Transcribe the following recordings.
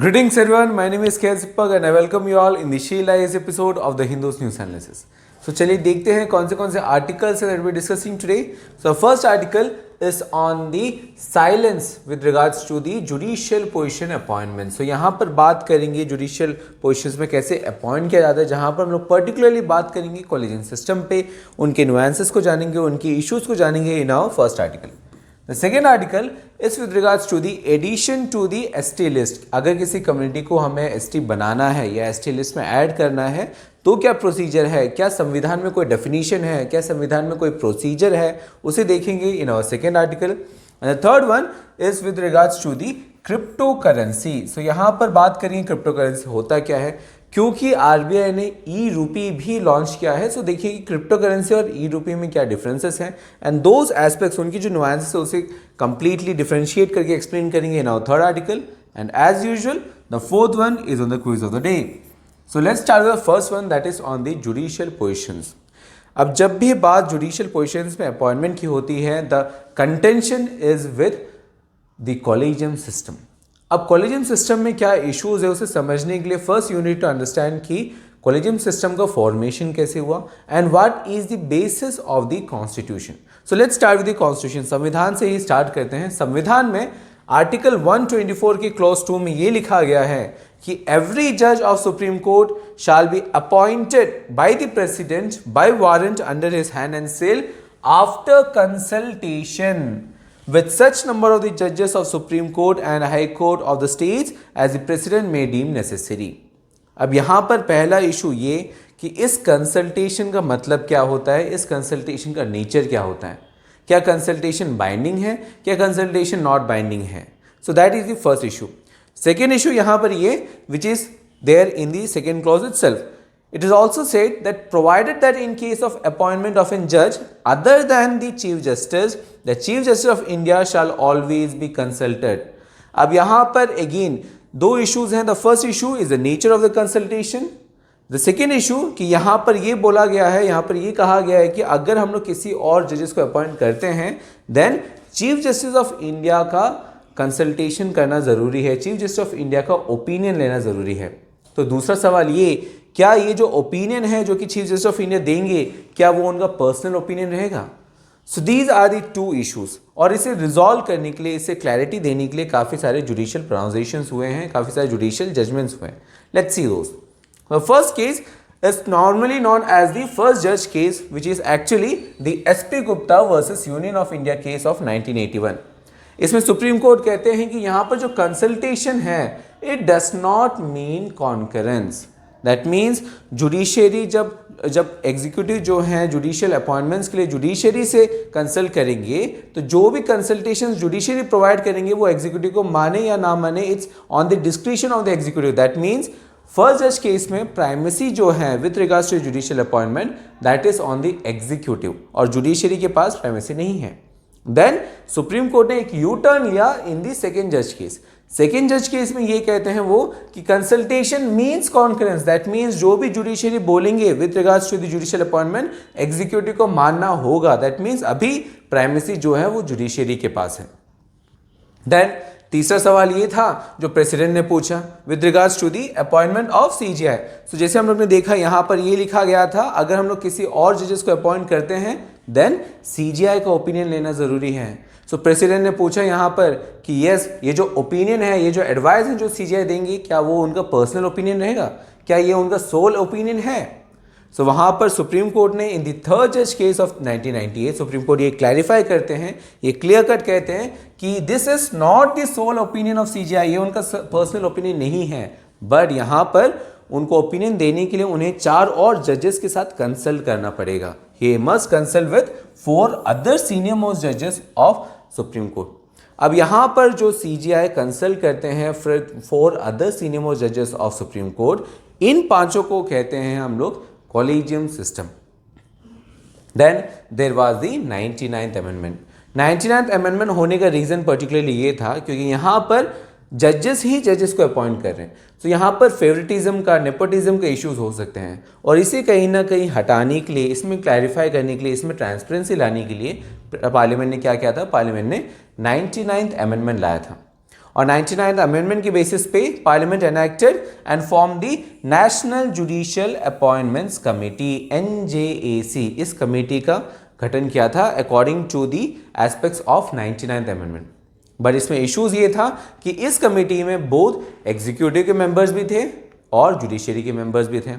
Greetings everyone, my name is KS Zippag and I welcome you all in the Sheila Is episode of the Hindus News Analysis. So चलिए देखते हैं कौन से articles that we are discussing today. So first article is on the silence with regards to the judicial position appointment. So यहाँ पर बात करेंगे judicial positions में कैसे appoint किया जाता है, जहाँ पर हम लोग particularly बात करेंगे collegium system पे, उनके nuances को जानेंगे, उनकी issues को जानेंगे in our first article. The second article is with regards to the addition to the ST list. अगर किसी कम्युनिटी को हमें ST बनाना है या ST लिस्ट में ऐड करना है तो क्या प्रोसीजर है, क्या संविधान में कोई डेफिनेशन है, क्या संविधान में कोई प्रोसीजर है, उसे देखेंगे in our second article. And the third one is with regards to the cryptocurrency. So यहाँ पर बात करेंगे क्रिप्टो करेंसी होता क्या है, क्योंकि आरबीआई ने ई रूपी भी लॉन्च किया है. सो देखिए कि क्रिप्टो करेंसी और ई रूपी में क्या डिफरेंसेस हैं एंड दोज एस्पेक्ट्स, उनकी जो नुआंसेस है उसे कंप्लीटली डिफरेंशिएट करके एक्सप्लेन करेंगे in our third article. And as usual the fourth one is on the quiz of the day. So let's start with the first one, that is on the judicial positions. अब जब भी बात judicial positions में appointment की होती है, the contention is with the collegium system. अब collegium system में क्या इश्यूज है उसे समझने के लिए first you need to understand कि कॉलेजियम सिस्टम का फॉर्मेशन कैसे हुआ and what is the basis of the constitution. So let's start with the constitution. संविधान से ही स्टार्ट करते हैं. संविधान में आर्टिकल 124 की क्लॉज 2 में ये लिखा गया है कि एवरी जज of supreme court shall be appointed by the president bye warrant under his hand and seal after consultation with such number of the judges of Supreme Court and High Court of the states as the President may deem necessary. अब यहाँ पर पहला issue ये कि इस consultation का मतलब क्या होता है, इस कंसल्टेशन का नेचर क्या होता है, क्या कंसल्टेशन बाइंडिंग है, क्या कंसल्टेशन नॉट बाइंडिंग है. So that is the first issue. Second issue यहाँ पर ये which is there in the second clause itself. It is also said that provided that in case of appointment of a judge other than the Chief Justice, the Chief Justice of India shall always be consulted. अब यहाँ पर again दो issues हैं. The first issue is the nature of the consultation. The second issue कि यहाँ पर ये बोला गया है, यहाँ पर ये कहा गया है कि अगर हम लोग किसी और जजेस को अपॉइंट करते हैं then Chief Justice of India का कंसल्टेशन करना ज़रूरी है, Chief Justice of India का ओपिनियन लेना ज़रूरी है. तो दूसरा सवाल ये, क्या ये जो ओपिनियन है जो कि चीफ जस्टिस ऑफ इंडिया देंगे, क्या वो उनका पर्सनल ओपिनियन रहेगा. So these are the two issues. और इसे रिजॉल्व करने के लिए, इसे क्लैरिटी देने के लिए काफ़ी सारे जुडिशियल प्रोनाउंसिएशंस हुए हैं, काफ़ी सारे जुडिशियल जजमेंट्स हुए हैं. Let's see those. The first case is normally known as the first judge case, which is actually the SP Gupta versus Union of India case of 1981. इसमें सुप्रीम कोर्ट कहते हैं कि यहाँ पर जो कंसल्टेशन है it does not mean concurrence. That means judiciary जब executive जो हैं जुडिशियल अपॉइंटमेंट्स के लिए जुडिशियरी से कंसल्ट करेंगे तो जो भी कंसल्टेशन जुडिशियरी प्रोवाइड करेंगे वो एग्जीक्यूटिव को माने या ना माने, it's on the discretion of the executive. That means first जज केस में प्राइमेसी जो है with regards to judicial appointment that is on the executive और जुडिशियरी के पास प्राइमेसी नहीं है. देन सुप्रीम कोर्ट ने एक यू टर्न लिया इन दी सेकेंड जज केस. सेकेंड जज केस में ये कहते हैं वो कि consultation means concurrence. That means जो भी जुडिशियरी बोलेंगे with regards to the judicial appointment executive को मानना होगा. दैट मीन्स अभी प्राइमेसी जो है वो जुडिशियरी के पास है. देन तीसरा सवाल ये था जो प्रेसिडेंट ने पूछा with regards to the appointment of CJI. So जैसे हम लोग ने देखा यहाँ पर ये लिखा गया था अगर हम लोग किसी और जजेस को अपॉइंट करते हैं देन सीजीआई का ओपिनियन लेना जरूरी है. सो प्रेसिडेंट ने पूछा यहाँ पर कि यस ये जो ओपिनियन है, ये जो एडवाइस है जो सीजीआई देंगे, क्या वो उनका पर्सनल ओपिनियन रहेगा, क्या ये उनका सोल ओपिनियन है. सो वहाँ पर सुप्रीम कोर्ट ने इन द थर्ड जज केस ऑफ 1998 सुप्रीम कोर्ट ये क्लैरिफाई करते हैं, ये क्लियर कट कहते हैं कि this is not the sole opinion of CJI, ये उनका पर्सनल ओपिनियन नहीं है. बट यहाँ पर उनको ओपिनियन देने के लिए उन्हें 4 और जजेस के साथ कंसल्ट करना पड़ेगा. He must consult with 4 other senior most जजेस ऑफ सुप्रीम कोर्ट. अब यहाँ पर जो सीजीआई कंसल्ट करते हैं 4 अदर सीनियर मोस्ट जजेस ऑफ सुप्रीम कोर्ट, इन पांचों को कहते हैं हम लोग collegium system. Then there was the 99th amendment. 99th amendment होने का रीजन पर्टिकुलरली ये था क्योंकि यहाँ पर जजेस ही जजेस को अपॉइंट कर रहे हैं. तो यहाँ पर फेवरेटिज्म का, नेपोटिज्म के इश्यूज हो सकते हैं और इसे कहीं ना कहीं हटाने के लिए, इसमें क्लैरिफाई करने के लिए, इसमें ट्रांसपेरेंसी लाने के लिए पार्लियामेंट ने क्या किया था, पार्लियामेंट ने 99th अमेंडमेंट लाया था. और 99th अमेंडमेंट के बेसिस पे parliament enacted and form the national judicial appointments committee NJAC। इस कमेटी का गठन किया था according to the aspects of 99th amendment. But इसमें इश्यूज ये था कि इस कमेटी में बोथ एग्जीक्यूटिव के मेंबर्स भी थे और जुडिशरी के मेंबर्स भी थे।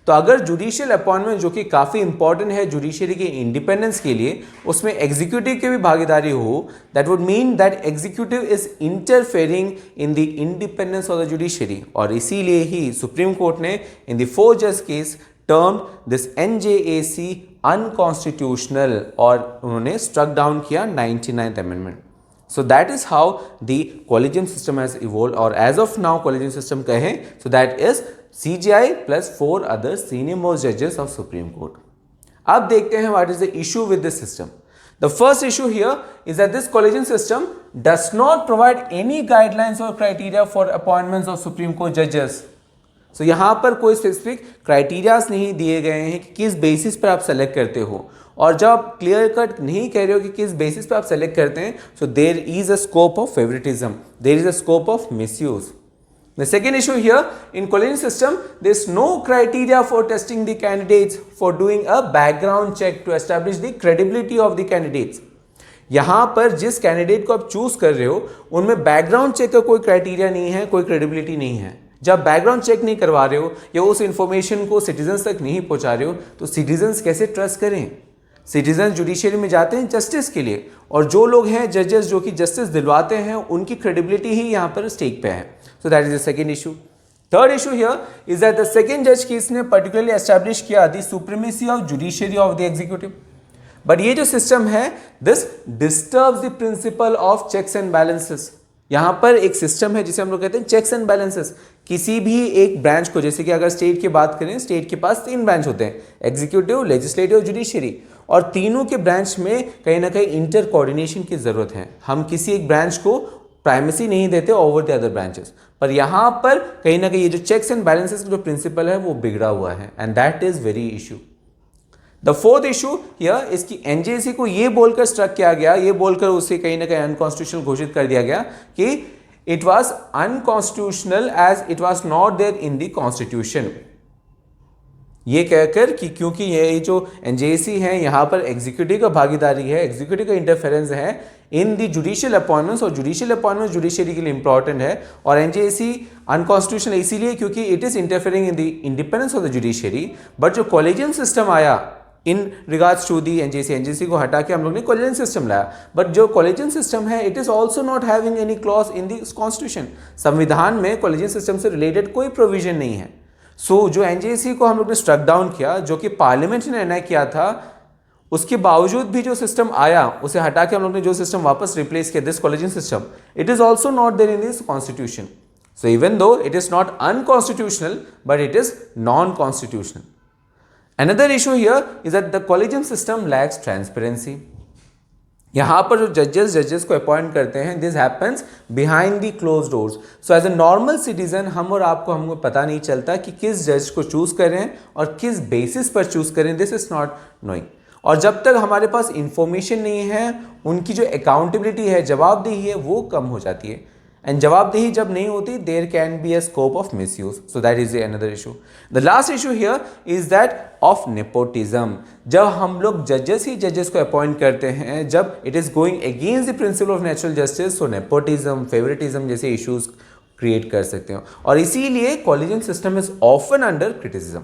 तो अगर जुडिशियल अपॉइंटमेंट जो कि काफ़ी इंपॉर्टेंट है जुडिशरी के इंडिपेंडेंस के लिए, उसमें एग्जीक्यूटिव की भी भागीदारी हो, that would mean that executive is interfering in the independence of the judiciary. और इसीलिए ही सुप्रीम कोर्ट ने इन द 4 जज case termed this NJAC unconstitutional और उन्होंने स्ट्रक डाउन किया 99th amendment. So that is how the collegium system has evolved, or as of now collegium system कहें, so that is CJI plus 4 other senior most judges of Supreme Court. अब देखते हैं what is the issue with this system. The first issue here is that this collegium system does not provide any guidelines or criteria for appointments of Supreme Court judges. So यहाँ पर कोई specific criterias नहीं दिए गए हैं कि किस basis पर आप सेलेक्ट करते हो, और जब आप क्लियर कट नहीं कह रहे हो कि किस बेसिस पे आप सेलेक्ट करते हैं, so there is a scope of favouritism, there is a scope of misuse. The second issue here in collegium system there is no criteria for testing the candidates for doing a background check to establish the credibility of the candidates. यहाँ पर जिस candidate को आप choose कर रहे हो उनमें background check का कोई क्राइटेरिया नहीं है, कोई क्रेडिबिलिटी नहीं है। जब बैकग्राउंड चेक नहीं करवा रहे हो या उस इंफॉर्मेशन को सिटीजन्स तक नहीं पहुंचा रहे हो, तो सिटीजन्स कैसे ट्रस्ट करें? सिटीजन जुडिशरी में जाते हैं जस्टिस के लिए, और जो लोग हैं जजेस जो कि जस्टिस दिलवाते हैं उनकी क्रेडिबिलिटी ही यहाँ पर स्टेक पे है। So that is the second issue. Third issue here is that the second जज केस ने पर्टिकुलरली एस्टैब्लिश किया the supremacy of judiciary of the executive. But ये जो सिस्टम है this disturbs the principle of checks and balances. यहाँ पर एक system है जिसे हम लोग कहते हैं चेक्स एंड बैलेंसेस। किसी भी एक ब्रांच को, जैसे कि अगर स्टेट की बात करें, स्टेट के पास 3 ब्रांच होते हैं, एग्जीक्यूटिव, लेजिस्लेटिव, जुडिशरी, और तीनों के ब्रांच में कहीं ना कहीं इंटर कोऑर्डिनेशन की जरूरत है। हम किसी एक ब्रांच को प्राइमेसी नहीं देते ओवर द अदर ब्रांचेस, पर यहाँ पर कहीं ना कहीं ये जो चेक्स एंड बैलेंसेस का जो प्रिंसिपल है वो बिगड़ा हुआ है, and that is very issue. The fourth issue here इसकी NJAC को ये बोलकर स्ट्रक किया गया, ये बोलकर उसे कहीं ना कहीं अनकॉन्स्टिट्यूशनल घोषित कर दिया गया कि it was unconstitutional as it was not there in the constitution. ये कहकर कि क्योंकि ये जो NJAC है यहाँ पर एग्जीक्यूटिव का भागीदारी है, एग्जीक्यूटिव का इंटरफेरेंस है इन द जुडिशियल अपॉइंटमेंट्स, और जुडिशियल अपॉइंटमेंट जुडिशरी के लिए इंपॉर्टेंट है, और NJAC अनकॉन्स्टिट्यूशनल इसीलिए क्योंकि it is interfering in the independence of the judiciary. But जो कॉलेजियम सिस्टम आया in regards to the NJAC को हटा के हम लोग ने कॉलेजियम सिस्टम लाया, बट जो कॉलेजियम सिस्टम है it is also not having any clause in the constitution. संविधान में कॉलेजियम सिस्टम से रिलेटेड कोई प्रोविजन नहीं है। सो जो NJAC को हम लोग ने स्ट्रक डाउन किया, जो कि पार्लियामेंट ने निर्णय किया था, उसके बावजूद भी जो सिस्टम आया उसे हटा के हम लोग ने जो सिस्टम वापस रिप्लेस किया, this collegium system, it is also not there in this constitution. So even though it is not unconstitutional but it is non constitutional. Another issue here is that the collegium system lacks transparency. यहाँ पर जो जजेस को appoint करते हैं, this happens behind the close doors. So as a normal citizen हम और आपको हमको पता नहीं चलता कि किस जज को चूज करें और किस बेसिस पर चूज करें, दिस इज नॉट नोइंग। और जब तक हमारे पास इंफॉर्मेशन नहीं है, उनकी जो अकाउंटेबिलिटी है, जवाबदेही है, वो कम हो जाती है, एंड जवाबदेही जब नहीं होती there can be a scope of misuse. So that is another issue. The last issue here is that of nepotism. जब हम लोग जजेस को अपॉइंट करते हैं, जब it is going against the principle of natural justice, so nepotism, favouritism जैसे issues create कर सकते हो, और इसीलिए collegium system is often under criticism.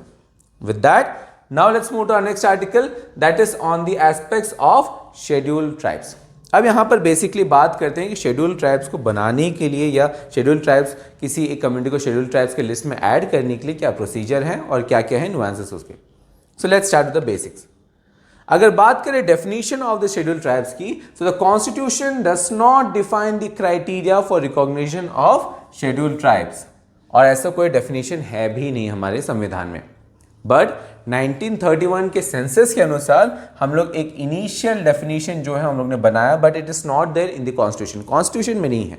With that now let's move to our next article that is on the aspects of scheduled tribes. अब यहाँ पर basically बात करते हैं कि शेड्यूल ट्राइब्स को बनाने के लिए या शेड्यूल ट्राइब्स किसी एक कम्युनिटी को शेड्यूल ट्राइब्स के लिस्ट में ऐड करने के लिए क्या प्रोसीजर है और क्या क्या है नुआंसेस उसके। So let's start with the basics. अगर बात करें definition of the schedule tribes की, so the constitution does not define the criteria for recognition of schedule tribes, और ऐसा कोई डेफिनेशन है भी नहीं हमारे संविधान में। बट 1931 के सेंसस के अनुसार हम लोग एक इनिशियल डेफिनेशन जो है हम लोग ने बनाया, but it is not there in the constitution, constitution में नहीं है।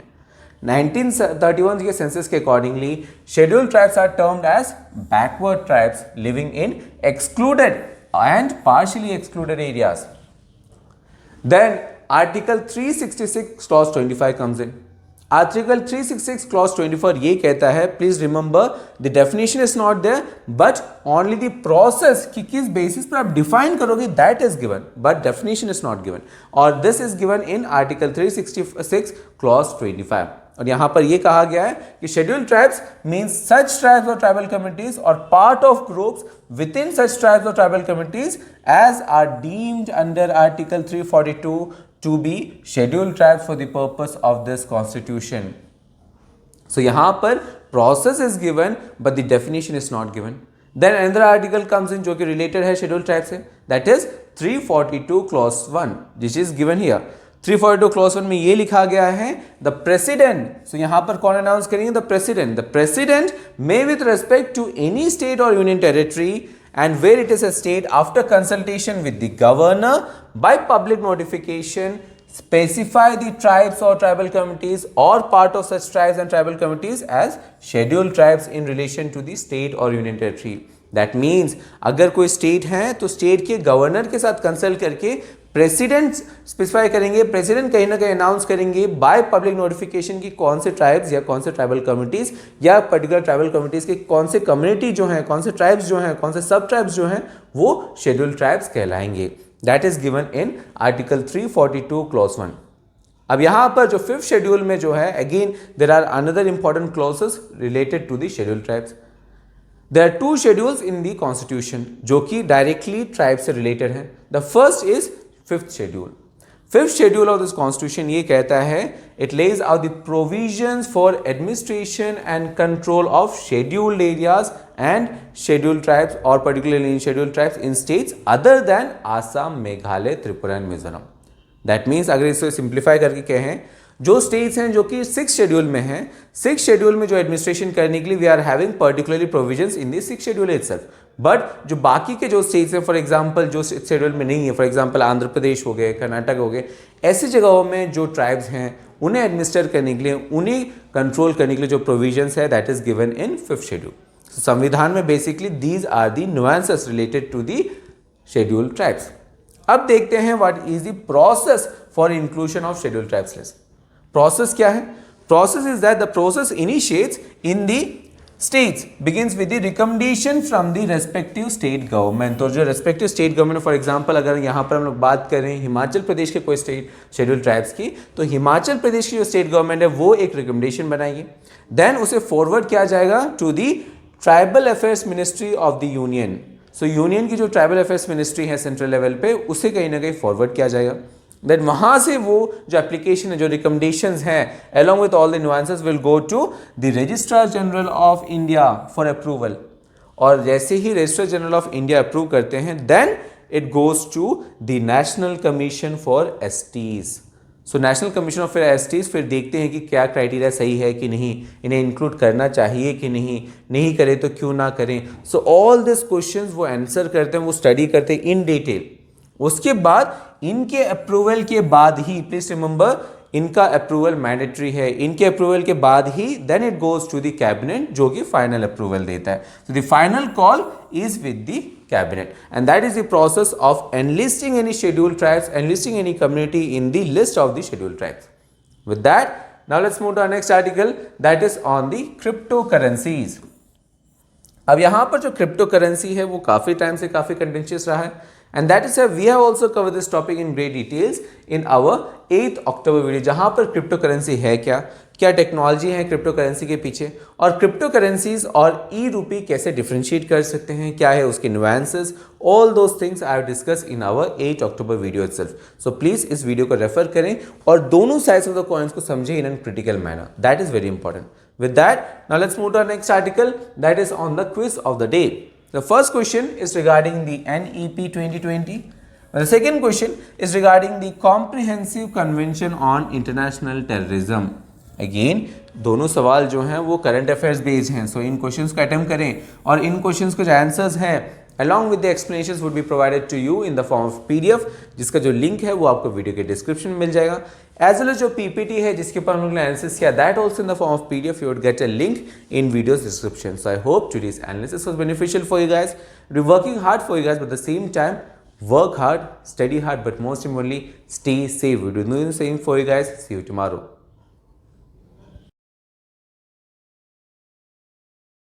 1931 के सेंसस के accordingly scheduled tribes are termed as backward tribes living in excluded and partially excluded areas. Then article 366 clause 25 comes in. Article 366 clause 24 ये कहता है, please remember the definition is not there but only the process कि किस basis पर आप define करोगे that is given, but definition is not given, और this is given in article 366 clause 25। और यहां पर यह कहा गया है कि scheduled tribes means such tribes और ट्राइबल कम्युनिटीज और part of groups within such tribes और tribal communities as are deemed under article 342 to be scheduled tribes for the purpose of this constitution. So यहाँ पर process is given but the definition is not given. Then another article comes in जो कि related है scheduled tribes से, that is 342 clause 1 which is given here. 342 clause 1 में ये लिखा गया है the president. So यहाँ पर कौन announce करेंगे? The president. The president may with respect to any state or union territory and where it is a state after consultation with the governor by public notification specify the tribes or tribal communities or part of such tribes and tribal communities as scheduled tribes in relation to the state or union territory. That means अगर कोई state है तो state के governor के साथ consult करके president specify करेंगे, president कहीं ना कहीं अनाउंस करेंगे बाय पब्लिक नोटिफिकेशन की कौन से ट्राइब्स या कौन से ट्राइबल कम्युनिटीज या पर्टिकुलर ट्राइबल कम्युनिटीज के कौन से कम्युनिटी जो हैं, कौन से ट्राइब्स जो हैं, कौन से सब ट्राइब्स जो हैं वो शेड्यूल्ड ट्राइब्स कहलाएंगे। That is given in article 342 clause 1। अब यहां पर जो 5th शेड्यूल में जो है, again there are another important clauses related to the scheduled tribes. There are 2 schedules in the constitution जो कि डायरेक्टली ट्राइब से रिलेटेड है। The first is 5th schedule. 5th schedule of this constitution ये कहता है, it lays out the provisions for administration and control of scheduled areas and scheduled tribes और particularly in scheduled tribes in states other than Assam, Meghalaya, Tripura and Mizoram. That means अगर इसे simplify करके कहें, जो states हैं जो कि 6th शेड्यूल में हैं, 6th शेड्यूल में जो एडमिनिस्ट्रेशन करने के लिए we are having particularly provisions in the 6th schedule itself, but जो बाकी के जो स्टेट्स हैं, फॉर एग्जांपल जो 6th शेड्यूल में नहीं है, फॉर एग्जांपल आंध्र प्रदेश हो गए, कर्नाटक हो गए, ऐसी जगहों में जो ट्राइब्स हैं उन्हें एडमिनिस्टर करने के लिए, उन्हें कंट्रोल करने के लिए जो प्रोविजंस है that is given in 5th schedule. संविधान में basically these are the nuances related to the scheduled tribes. अब देखते हैं what is the process for inclusion of scheduled tribes list. Process क्या है? Process is that the process initiates in the states begins with the recommendation from the respective state government। तो जो respective state government, for example अगर यहाँ पर हम लोग बात करें हिमाचल प्रदेश के कोई स्टेट शेड्यूल्ड ट्राइब्स की, तो हिमाचल प्रदेश की जो स्टेट गवर्नमेंट है वो एक रिकमेंडेशन बनाएगी, देन उसे फॉरवर्ड किया जाएगा to the tribal affairs ministry of the union. So union की जो ट्राइबल अफेयर्स मिनिस्ट्री है सेंट्रल लेवल पे, उसे कहीं ना कहीं फॉरवर्ड किया जाएगा। देन वहां से वो जो एप्लीकेशन है, जो रिकमेंडेशंस हैं along with all the nuances will go to the Registrar General of India for approval। और जैसे ही registrar general of India approve करते हैं then it goes to the national commission for STs. So national commission of STs फिर देखते हैं कि क्या क्राइटेरिया सही है कि नहीं, इन्हें इंक्लूड करना चाहिए कि नहीं, नहीं करें तो क्यों ना करें। सो ऑल दिस क्वेश्चंस वो आंसर करते हैं, वो स्टडी करते हैं इन डिटेल। उसके बाद इनके अप्रूवल के बाद ही, प्लीज रिमेंबर इनका अप्रूवल मैंडेटरी है, इनके अप्रूवल के बाद ही then it goes to the cabinet जो कि फाइनल अप्रूवल देता है। So the final call is with the cabinet and that is the process of enlisting any scheduled tribes, enlisting any community in the list of the scheduled tribes. With that now let's move to our next article that is on the crypto currencies. अब यहां पर जो crypto currency है वो काफी time से काफी contentious रहा है and that is why we have also covered this topic in great details in our 8th October video, जहां पर क्रिप्टो करेंसी है क्या टेक्नोलॉजी है क्रिप्टो करेंसी के पीछे, और क्रिप्टो करेंसीज और ई रूपी कैसे डिफरेंशिएट कर सकते हैं, क्या है उसके nuances, all those things I have discussed in our 8 October video itself. So please इस वीडियो को रेफर करें और दोनों साइड्स ऑफ द कॉइन्स को समझें in an critical manner, that is very important. With that now let's move to our next article that is on the quiz of the day. The first question is regarding the NEP 2020. The second question is regarding the Comprehensive Convention on International Terrorism. Again, दोनों सवाल जो हैं वो current affairs based हैं, सो इन questions को attempt करें और इन questions के जो आंसर्स हैं along with the explanations would be provided to you in the form of PDF, जिसका जो लिंक है वो आपको वीडियो के डिस्क्रिप्शन में मिल जाएगा, as well as जो PPT है जिसके ऊपर हम लोगों ने एनालिसिस किया, that also in the form of PDF you would get a link in video's description. So I hope today's analysis was beneficial for you guys. We're working hard for you guys, but at the same time work hard, study hard, but most importantly stay safe. We're doing the same for you guys. See you tomorrow.